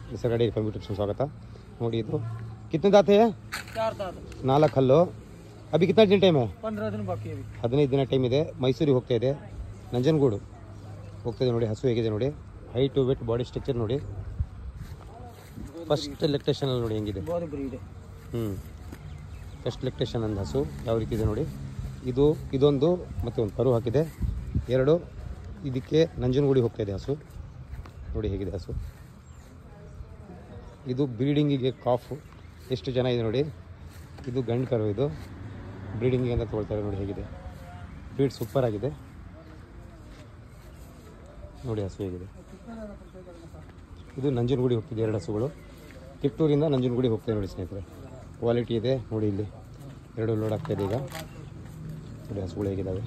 ನಿಸರ್ಗ dairy farm ಯೂಟ್ಯೂब ಸ್ವಾಗತ ನೋಡಿ ಇದು कितने दांत है 4 दांत 4 ಹಲ್ಲು अभी कितना दिन टाइम है 15 दिन बाकी है 15 ದಿನ ಟೈಮ್ ಇದೆ ಮೈಸೂರಿಗೆ ಹೋಗ್ತಾ ಇದೆ ನಂಜನಗೂಡು ಹೋಗ್ತಾ ಇದೆ ನೋಡಿ ಹಸು ಹೇಗಿದೆ ನೋಡಿ ಹೈಟ್ ವೇಟ್ ಬಾಡಿ ಸ್ಟ್ರಕ್ಚರ್ ನೋಡಿ ಫಸ್ಟ್ ಲೆಕ್ಟೇಷನ್ ಅಲ್ಲಿ ನೋಡಿ ಹೆಂಗಿದೆ बहुत ब्रीड है ಫಸ್ಟ್ ಲೆಕ್ಟೇಷನ್ ಅಂದ ಹಸು ಯಾವ ರೀತಿ ಇದೆ ನೋಡಿ ಇದು ಇದೊಂದು ಮತ್ತೆ ಒಂದು ಕರು ಹಾಕಿದೆ ಎರಡು ಇದಕ್ಕೆ ನಂಜನಗೂಡಿ ಹೋಗ್ತಾ ಇದೆ ಹಸು ನೋಡಿ ಹೇಗಿದೆ ಹಸು ಇದು ಬ್ರೀಡಿಂಗಿಗೆ ಕಾಫು ಎಷ್ಟು ಚೆನ್ನಾಗಿದೆ ನೋಡಿ ಇದು ಗಂಡು ಕರು ಇದು ಬ್ರೀಡಿಂಗಿಗೆ ಅಂತ ತೊಗೊಳ್ತಾರೆ ನೋಡಿ ಹೇಗಿದೆ ಬ್ರೀಡ್ ಸೂಪರ್ ಆಗಿದೆ ನೋಡಿ ಹಸು ಹೇಗಿದೆ ಇದು ನಂಜನಗೂಡಿ ಹೋಗ್ತಿದೆ ಎರಡು ಹಸುಗಳು ಕಿತ್ತೂರಿಂದ ನಂಜನಗೂಡಿ ಹೋಗ್ತಿದೆ ನೋಡಿ ಸ್ನೇಹಿತರೆ ಕ್ವಾಲಿಟಿ ಇದೆ ನೋಡಿ ಇಲ್ಲಿ ಎರಡು ಲೋಡ್ ಆಗ್ತಾಯಿದೆ ಈಗ ನೋಡಿ ಹಸುಗಳು ಹೇಗಿದ್ದಾವೆ